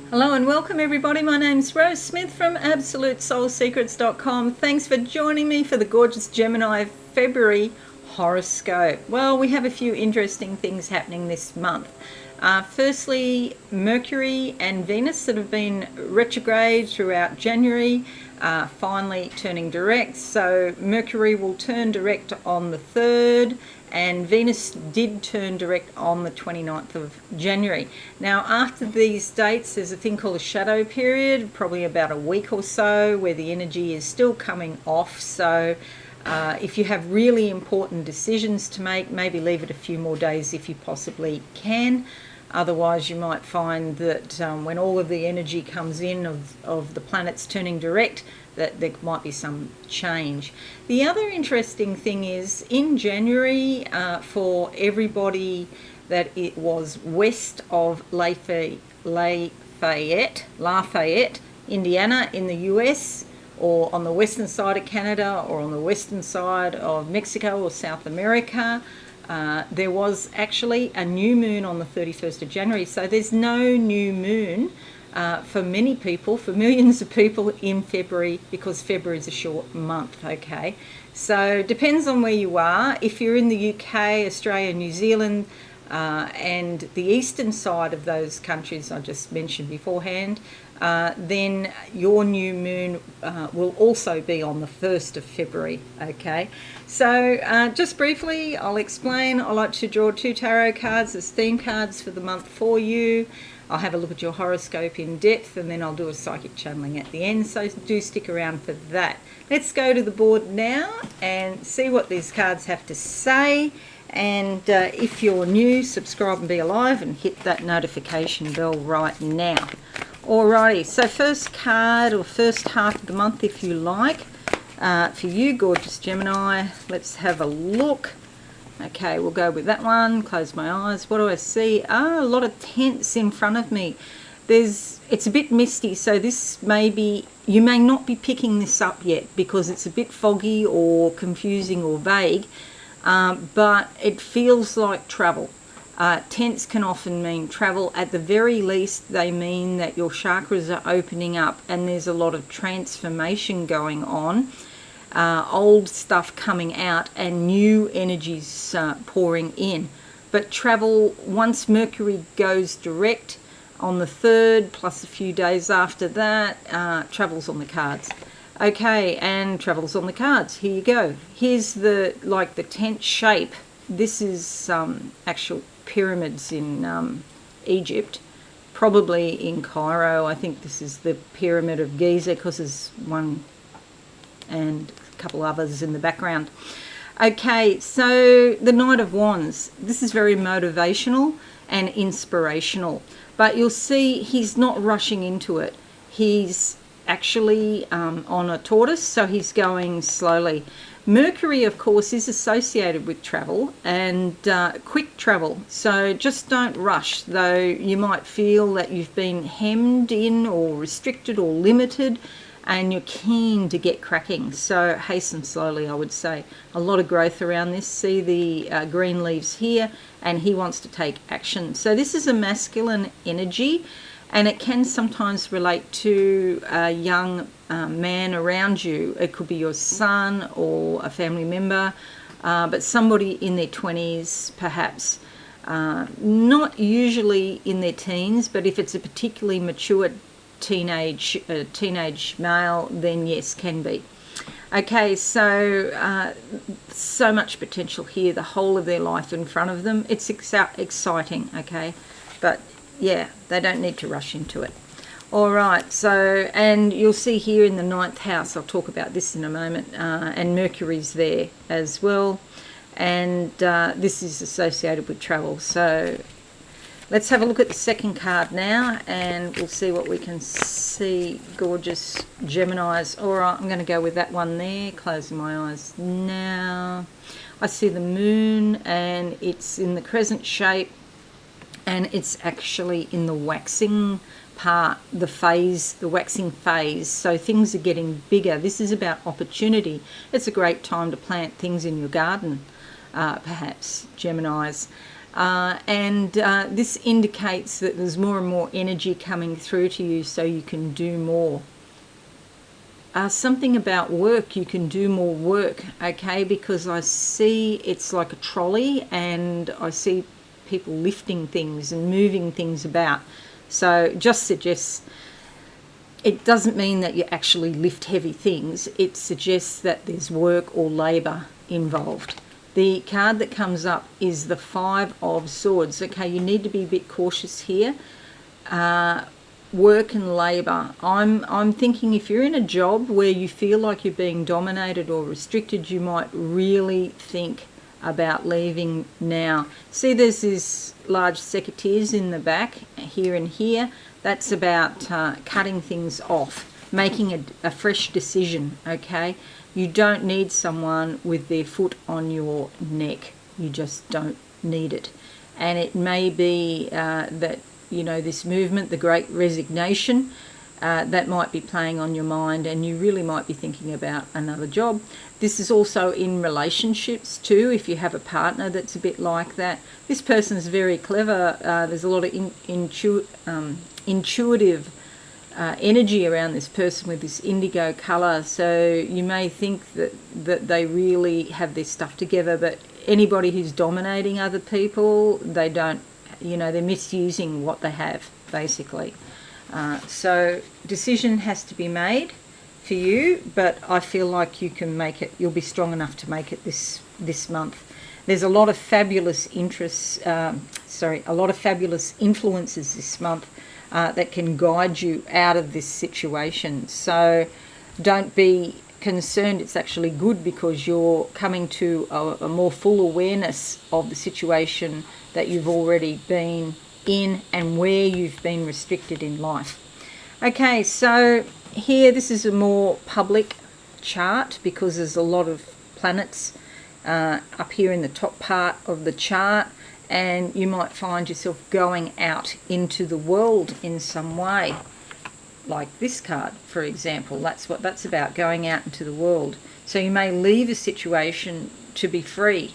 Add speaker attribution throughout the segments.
Speaker 1: Hello and welcome everybody. My name's Rose Smith from AbsoluteSoulSecrets.com. Thanks for joining me for the gorgeous Gemini February horoscope. Well, we have a few interesting things happening this month. Firstly, Mercury and Venus that have been retrograde throughout January, finally turning direct. So Mercury will turn direct on the 3rd. And Venus did turn direct on the 29th of January. Now, after these dates, there's a thing called a shadow period, probably about a week or so, where the energy is still coming off. So if you have really important decisions to make, maybe leave it a few more days if you possibly can. Otherwise, you might find that when all of the energy comes in of the planets turning direct, that there might be some change. The other interesting thing is in January, for everybody that it was west of Lafayette, Indiana in the US, or on the western side of Canada, or on the western side of Mexico or South America, there was actually a new moon on the 31st of January. So there's no new moon for many people, for millions of people in February, because February is a short month, okay? So depends on where you are. If you're in the UK, Australia, New Zealand, and the eastern side of those countries I just mentioned beforehand, then your new moon will also be on the 1st of February, okay? So just briefly, I'll explain. I like to draw 2 tarot cards as theme cards for the month for you. I'll have a look at your horoscope in depth, and then I'll do a psychic channeling at the end, so do stick around for that. Let's go to the board now and see what these cards have to say. And if you're new, subscribe and be alive and hit that notification bell right now. Alrighty, so first card, or first half of the month if you like, for you gorgeous Gemini. Let's have a look. Okay, we'll go with that one. Close my eyes. What do I see? A lot of tents in front of me. It's a bit misty, so this may be, you may not be picking this up yet because it's a bit foggy or confusing or vague, but it feels like travel. Tents can often mean travel. At the very least, they mean that your chakras are opening up and there's a lot of transformation going on. Old stuff coming out and new energies pouring in. But travel, once Mercury goes direct on the 3rd, plus a few days after that, travel's on the cards. Okay, and travel's on the cards. Here you go. Here's the tent shape. This is actual pyramids in Egypt, probably in Cairo. I think this is the Pyramid of Giza because there's one and a couple others in the background. Okay, so the Knight of Wands. This is very motivational and inspirational, but you'll see he's not rushing into it. He's actually on a tortoise, so he's going slowly. Mercury, of course, is associated with travel and quick travel, so just don't rush, though you might feel that you've been hemmed in or restricted or limited and you're keen to get cracking, so hasten slowly, I would say. A lot of growth around this. See the green leaves here, and he wants to take action. So this is a masculine energy, and it can sometimes relate to a young man around you. It could be your son or a family member, but somebody in their 20s perhaps. Not usually in their teens, but if it's a particularly mature teenage male, then yes, can be. Okay, so so much potential here, the whole of their life in front of them. It's exciting, okay, but yeah, they don't need to rush into it. All right, so, and you'll see here in the 9th house, I'll talk about this in a moment, and Mercury's there as well, and this is associated with travel. So let's have a look at the second card now, and we'll see what we can see, gorgeous Geminis. All right, I'm going to go with that one there, closing my eyes now. I see the moon, and it's in the crescent shape, and it's actually in the waxing part, the waxing phase. So things are getting bigger. This is about opportunity. It's a great time to plant things in your garden, perhaps, Geminis. This indicates that there's more and more energy coming through to you so you can do more. Something about work, you can do more work, okay, because I see it's like a trolley and I see people lifting things and moving things about. So just suggests, it doesn't mean that you actually lift heavy things, it suggests that there's work or labour involved. The card that comes up is the Five of Swords. Okay, you need to be a bit cautious here. Work and labour. I'm thinking if you're in a job where you feel like you're being dominated or restricted, you might really think about leaving now. See, there's this large secateurs in the back, here and here. That's about cutting things off, making a fresh decision, okay? You don't need someone with their foot on your neck. You just don't need it. And it may be that, you know, this movement, the Great Resignation, that might be playing on your mind, and you really might be thinking about another job. This is also in relationships too, if you have a partner that's a bit like that. This person's very clever. There's a lot of intuitive energy around this person with this indigo colour, so you may think that they really have their stuff together, but anybody who's dominating other people, they don't, you know, they're misusing what they have, basically. So decision has to be made for you, but I feel like you can make it, you'll be strong enough to make it this month. There's a lot of fabulous a lot of fabulous influences this month that can guide you out of this situation. So don't be concerned, it's actually good, because you're coming to a more full awareness of the situation that you've already been in and where you've been restricted in life. Okay, so here, this is a more public chart because there's a lot of planets up here in the top part of the chart, and you might find yourself going out into the world in some way, like this card, for example. That's what that's about, going out into the world. So you may leave a situation to be free,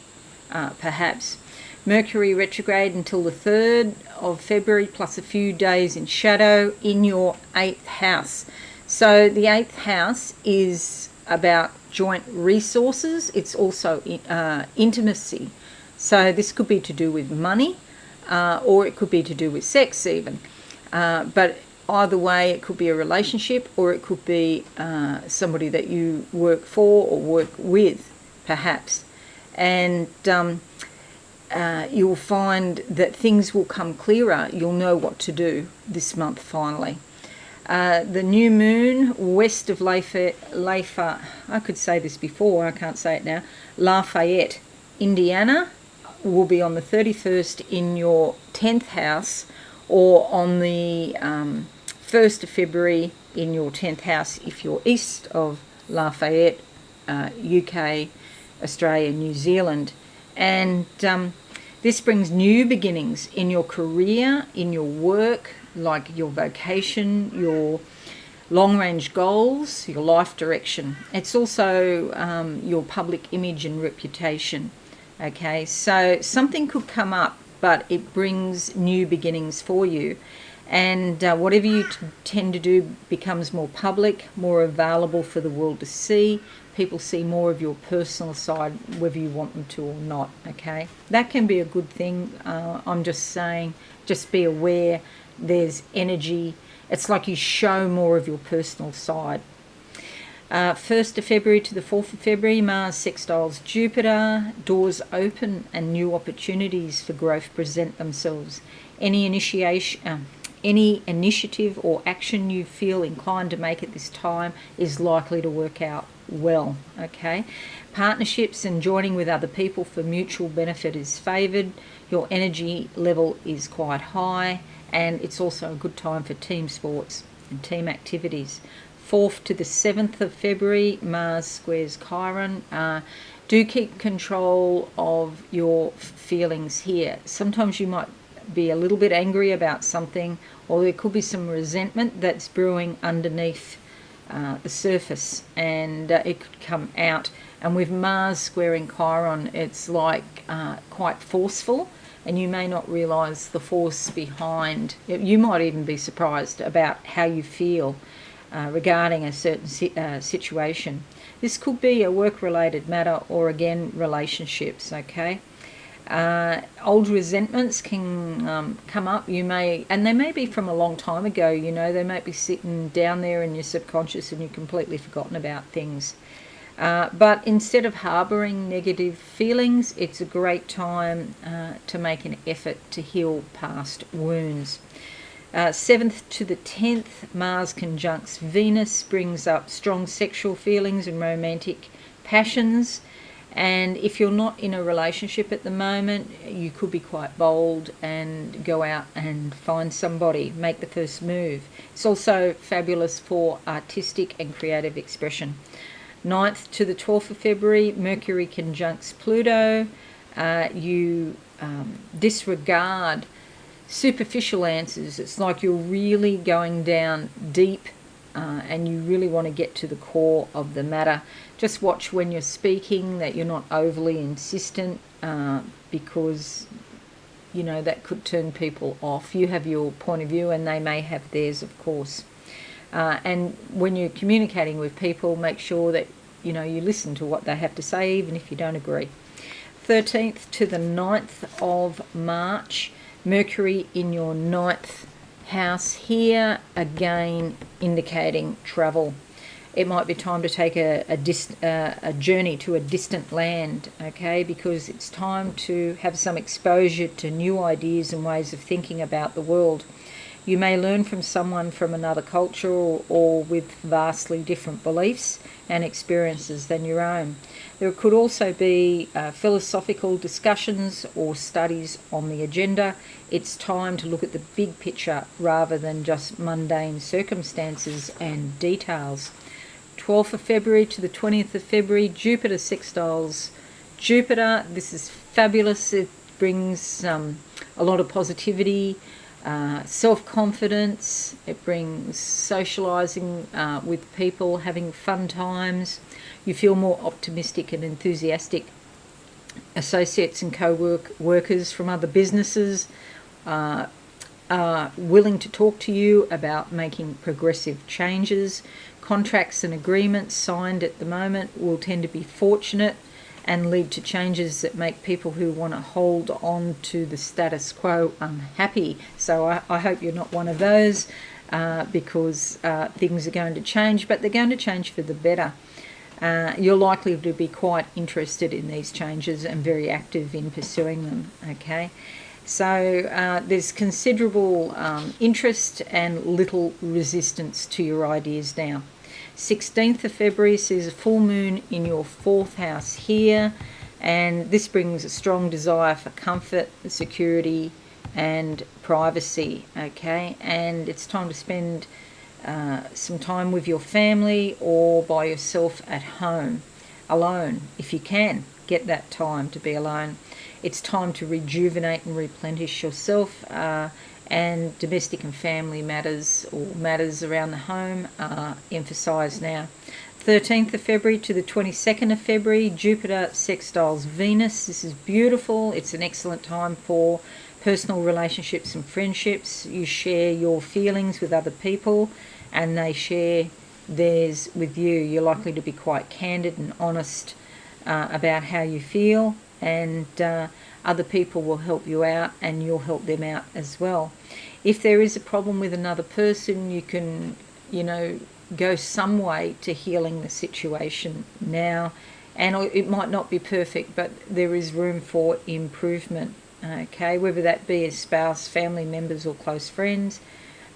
Speaker 1: perhaps. Mercury retrograde until the 3rd of February, plus a few days in shadow in your 8th house. So the 8th house is about joint resources. It's also intimacy. So this could be to do with money, or it could be to do with sex even. But either way, it could be a relationship, or it could be somebody that you work for or work with, perhaps. And you'll find that things will come clearer. You'll know what to do this month, finally. The new moon west of Lafayette, I could say this before, I can't say it now, Lafayette, Indiana, will be on the 31st in your 10th house, or on the 1st of February in your 10th house if you're east of Lafayette, UK, Australia, New Zealand. And this brings new beginnings in your career, in your work, like your vocation, your long-range goals, your life direction. It's also your public image and reputation. Okay, so something could come up, but it brings new beginnings for you. And whatever you tend to do becomes more public, more available for the world to see. People see more of your personal side, whether you want them to or not, okay? That can be a good thing. I'm just saying, just be aware there's energy. It's like you show more of your personal side. 1st of February to the 4th of February, Mars sextiles Jupiter. Doors open and new opportunities for growth present themselves. Any initiative or action you feel inclined to make at this time is likely to work out well, okay? Partnerships and joining with other people for mutual benefit is favoured. Your energy level is quite high, and it's also a good time for team sports and team activities. 4th to the 7th of February, Mars squares Chiron. Do keep control of your feelings here. Sometimes you might be a little bit angry about something, or there could be some resentment that's brewing underneath the surface, and it could come out. And with Mars squaring Chiron, it's like quite forceful, and you may not realise the force behind. You might even be surprised about how you feel regarding a certain situation. This could be a work-related matter or, again, relationships, okay? Old resentments can come up. And they may be from a long time ago, they might be sitting down there in your subconscious and you've completely forgotten about things. But instead of harbouring negative feelings, it's a great time to make an effort to heal past wounds. 7th to the 10th, Mars conjuncts Venus brings up strong sexual feelings and romantic passions. And if you're not in a relationship at the moment, you could be quite bold and go out and find somebody, make the first move. It's also fabulous for artistic and creative expression. 9th to the 12th of February, Mercury conjuncts Pluto. You disregard superficial answers. It's like you're really going down deep and you really want to get to the core of the matter. Just watch when you're speaking that you're not overly insistent because, that could turn people off. You have your point of view and they may have theirs, of course. And when you're communicating with people, make sure that, you listen to what they have to say, even if you don't agree. 13th to the 9th of March, Mercury in your 9th house here, again indicating travel. It might be time to take a journey to a distant land, okay, because it's time to have some exposure to new ideas and ways of thinking about the world. You may learn from someone from another culture or with vastly different beliefs and experiences than your own. There could also be philosophical discussions or studies on the agenda. It's time to look at the big picture rather than just mundane circumstances and details. 12th of February to the 20th of February, Jupiter sextiles Jupiter. This is fabulous. It brings a lot of positivity, self-confidence. It brings socialising with people, having fun times. You feel more optimistic and enthusiastic. Associates and co-workers from other businesses are willing to talk to you about making progressive changes. Contracts and agreements signed at the moment will tend to be fortunate and lead to changes that make people who want to hold on to the status quo unhappy. So I hope you're not one of those because things are going to change, but they're going to change for the better. You're likely to be quite interested in these changes and very active in pursuing them, okay? So there's considerable interest and little resistance to your ideas now. 16th of February sees a full moon in your 4th house here, and this brings a strong desire for comfort, security and privacy, okay? And it's time to spend some time with your family or by yourself at home, alone. If you can, get that time to be alone. It's time to rejuvenate and replenish yourself, and domestic and family matters or matters around the home are emphasised now. 13th of February to the 22nd of February, Jupiter sextiles Venus. This is beautiful. It's an excellent time for personal relationships and friendships. You share your feelings with other people and they share theirs with you. You're likely to be quite candid and honest about how you feel, and other people will help you out and you'll help them out as well. If there is a problem with another person, you can, go some way to healing the situation now. And it might not be perfect, but there is room for improvement, okay? Whether that be a spouse, family members or close friends,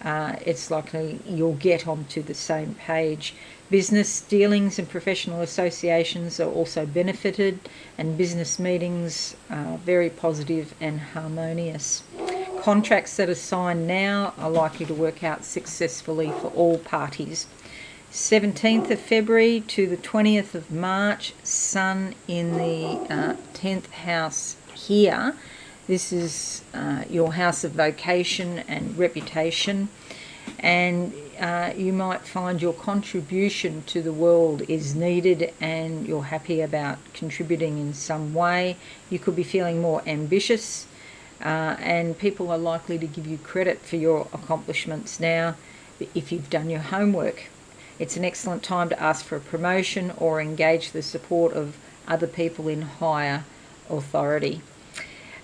Speaker 1: it's likely you'll get onto the same page. Business dealings and professional associations are also benefited, and business meetings are very positive and harmonious. Contracts that are signed now are likely to work out successfully for all parties. 17th of February to the 20th of March, Sun in the 10th house here. This is your house of vocation and reputation, and you might find your contribution to the world is needed and you're happy about contributing in some way. You could be feeling more ambitious and people are likely to give you credit for your accomplishments now if you've done your homework. It's an excellent time to ask for a promotion or engage the support of other people in higher authority.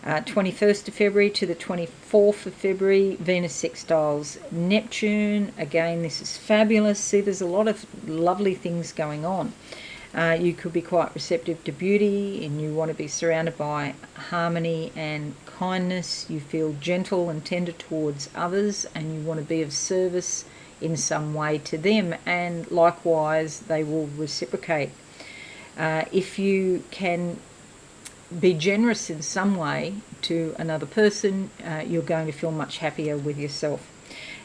Speaker 1: 21st of February to the 24th of February, Venus sextiles Neptune. Again, this is fabulous. See, there's a lot of lovely things going on. You could be quite receptive to beauty, and you want to be surrounded by harmony and kindness. You feel gentle and tender towards others, and you want to be of service in some way to them, and likewise they will reciprocate. If you can be generous in some way to another person, you're going to feel much happier with yourself.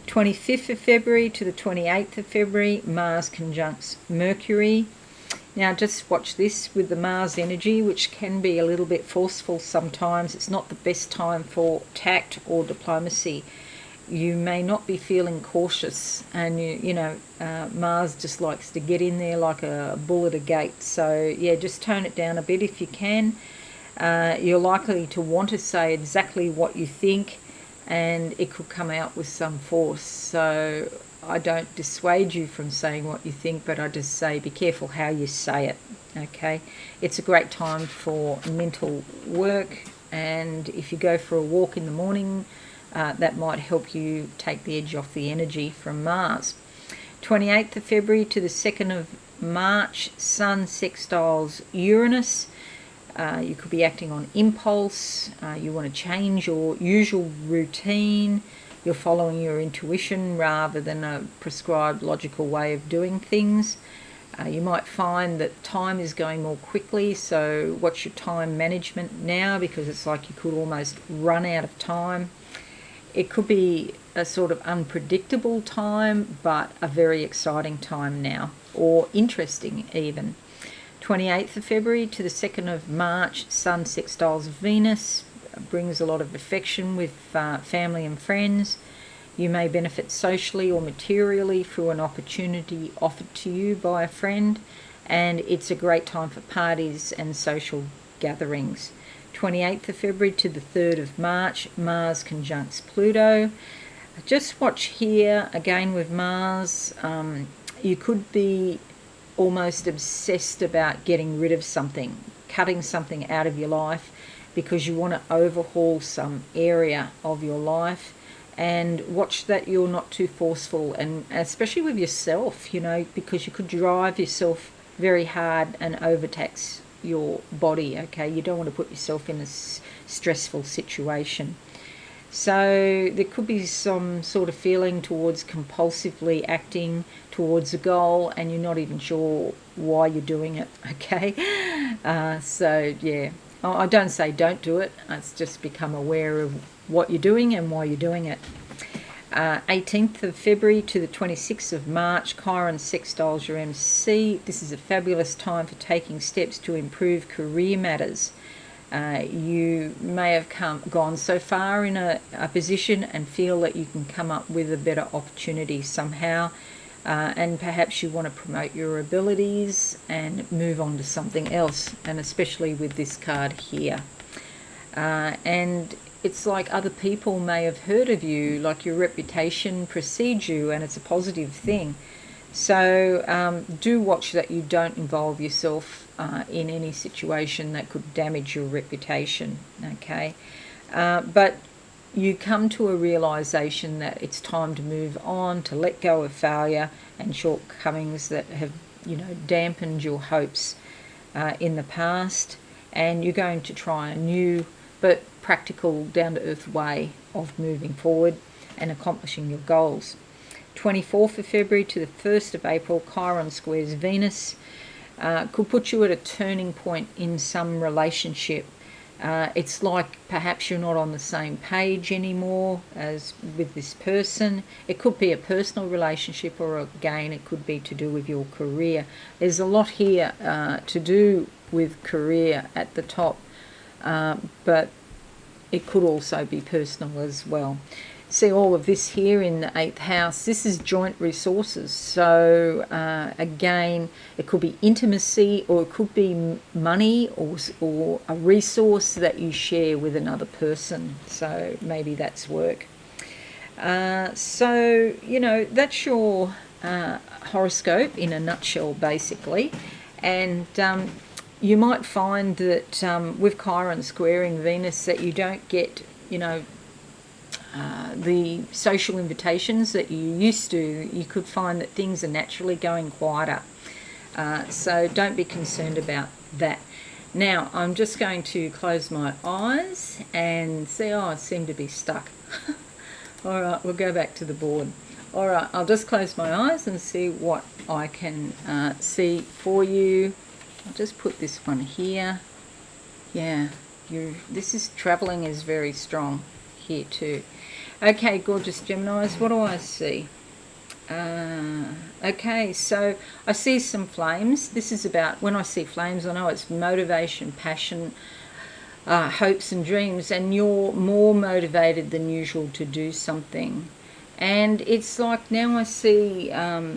Speaker 1: 25th of February to the 28th of February, Mars conjuncts Mercury. Now just watch this with the Mars energy, which can be a little bit forceful sometimes. It's not the best time for tact or diplomacy. You may not be feeling cautious, and Mars just likes to get in there like a bull at a gate. So yeah, just tone it down a bit if you can. You're likely to want to say exactly what you think, and it could come out with some force. So I don't dissuade you from saying what you think, but I just say be careful how you say it. Okay, it's a great time for mental work, and if you go for a walk in the morning, that might help you take the edge off the energy from Mars. 28th of February to the 2nd of March, Sun sextiles Uranus. You could be acting on impulse. You want to change your usual routine. You're following your intuition rather than a prescribed logical way of doing things. You might find that time is going more quickly, so watch your time management now, because it's like you could almost run out of time. It could be a sort of unpredictable time, but a very exciting time now, or interesting even. 28th of February to the 2nd of March, Sun sextiles Venus, brings a lot of affection with family and friends. You may benefit socially or materially through an opportunity offered to you by a friend, and it's a great time for parties and social gatherings. 28th of February to the 3rd of March, Mars conjuncts Pluto. Just watch here, again with Mars, you could be almost obsessed about getting rid of something, cutting something out of your life, because you want to overhaul some area of your life. And watch that you're not too forceful, and especially with yourself, because you could drive yourself very hard and overtax your body. Okay, you don't want to put yourself in a stressful situation. So there could be some sort of feeling towards compulsively acting towards a goal, and you're not even sure why you're doing it. Okay, so yeah, I don't say don't do it. It's just become aware of what you're doing and why you're doing it. 18th of February to the 26th of March, Chiron sextiles your MC. This is a fabulous time for taking steps to improve career matters. You may have gone so far in a position and feel that you can come up with a better opportunity somehow, and perhaps you want to promote your abilities and move on to something else, and especially with this card here. And it's like other people may have heard of you, like your reputation precedes you, and it's a positive thing. So do watch that you don't involve yourself in any situation that could damage your reputation, okay? But you come to a realization that it's time to move on, to let go of failure and shortcomings that have, dampened your hopes in the past, and you're going to try a new but practical, down-to-earth way of moving forward and accomplishing your goals. 24th of February to the 1st of April, Chiron squares Venus. Could put you at a turning point in some relationship. It's like perhaps you're not on the same page anymore as with this person. It could be a personal relationship, or again, it could be to do with your career. There's a lot here to do with career at the top, but it could also be personal as well. see all of this here in the 8th house. This is joint resources. So again, it could be intimacy, or it could be money, or a resource that you share with another person. So maybe that's work. So, you know, that's your horoscope in a nutshell, basically. And you might find that with Chiron squaring Venus that you don't get, you know, the social invitations that you used to. You could find that things are naturally going quieter. So don't be concerned about that. Now, I'm just going to close my eyes and see, I seem to be stuck. All right, we'll go back to the board. All right, I'll just close my eyes and see what I can see for you. I'll just put this one here. Yeah, this is traveling is very strong here too. Okay, gorgeous Geminis, what do I see? Okay, so I see some flames. This is about, when I see flames, I know it's motivation, passion, hopes and dreams, and you're more motivated than usual to do something. And it's like now I see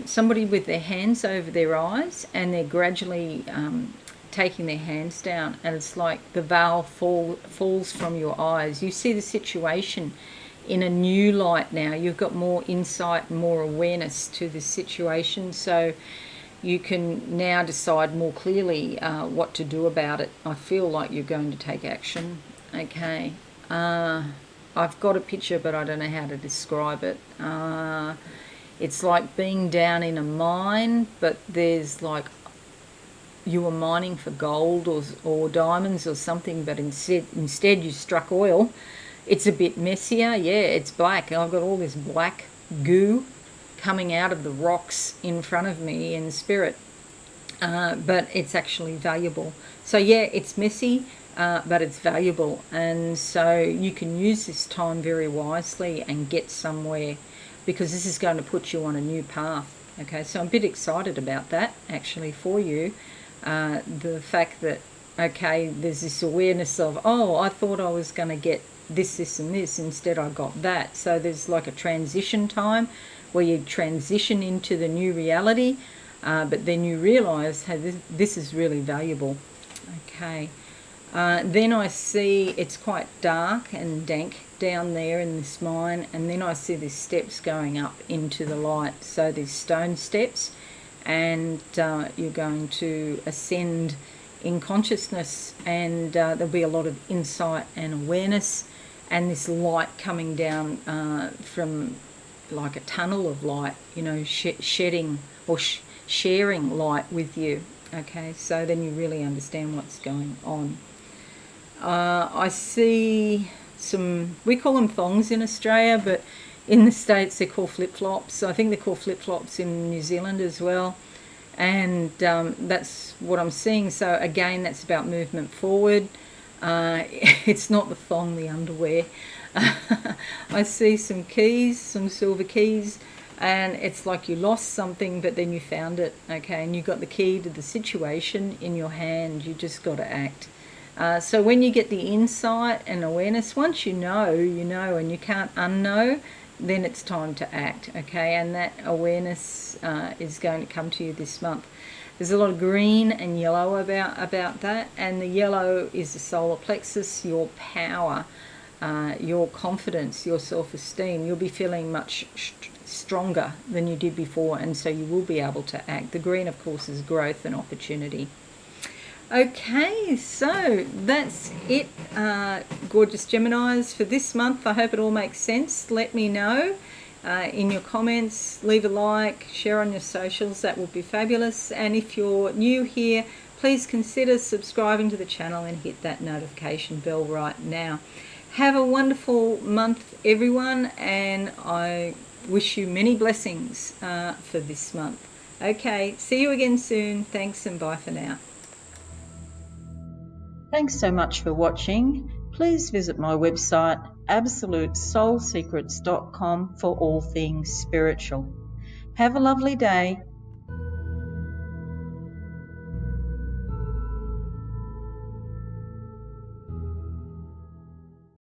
Speaker 1: somebody with their hands over their eyes, and they're gradually taking their hands down, and it's like the veil falls from your eyes. You see the situation in a new light now. You've got more insight and more awareness to the situation, so you can now decide more clearly what to do about it. I feel like you're going to take action. Okay, I've got a picture, but I don't know how to describe it. It's like being down in a mine, but there's like you were mining for gold or diamonds or something, but instead you struck oil. It's a bit messier. Yeah, it's black. I've got all this black goo coming out of the rocks in front of me in spirit, but it's actually valuable. So yeah, it's messy, but it's valuable, and so you can use this time very wisely and get somewhere, because this is going to put you on a new path. Okay, so I'm a bit excited about that actually for you. The fact that, okay, there's this awareness of, oh, I thought I was going to get this and this, instead I got that. So there's like a transition time where you transition into the new reality, but then you realize, hey, this is really valuable. Okay, then I see it's quite dark and dank down there in this mine, and then I see these steps going up into the light. So these stone steps, and you're going to ascend in consciousness, and there'll be a lot of insight and awareness, and this light coming down from like a tunnel of light, you know, shedding or sharing light with you. Okay, so then you really understand what's going on. I see some, we call them thongs in Australia, but in the States they're called flip-flops. I think they're called flip-flops in New Zealand as well. And that's what I'm seeing. So again, that's about movement forward. It's not the thong, the underwear. I see some keys, some silver keys, and it's like you lost something, but then you found it. Okay, and you got the key to the situation in your hand. You just got to act. So when you get the insight and awareness, once you know, and you can't unknow, then it's time to act. Okay, and that awareness is going to come to you this month. There's a lot of green and yellow about that, and the yellow is the solar plexus, your power, your confidence, your self-esteem. You'll be feeling much stronger than you did before, and so you will be able to act. The green, of course, is growth and opportunity. Okay, so that's it, gorgeous Geminis, for this month. I hope it all makes sense. Let me know in your comments. Leave a like, share on your socials. That would be fabulous. And if you're new here, please consider subscribing to the channel and hit that notification bell right now. Have a wonderful month, everyone, and I wish you many blessings for this month. Okay, see you again soon. Thanks, and bye for now. Thanks so much for watching. Please visit my website absolutesoulsecrets.com for all things spiritual. Have a lovely day.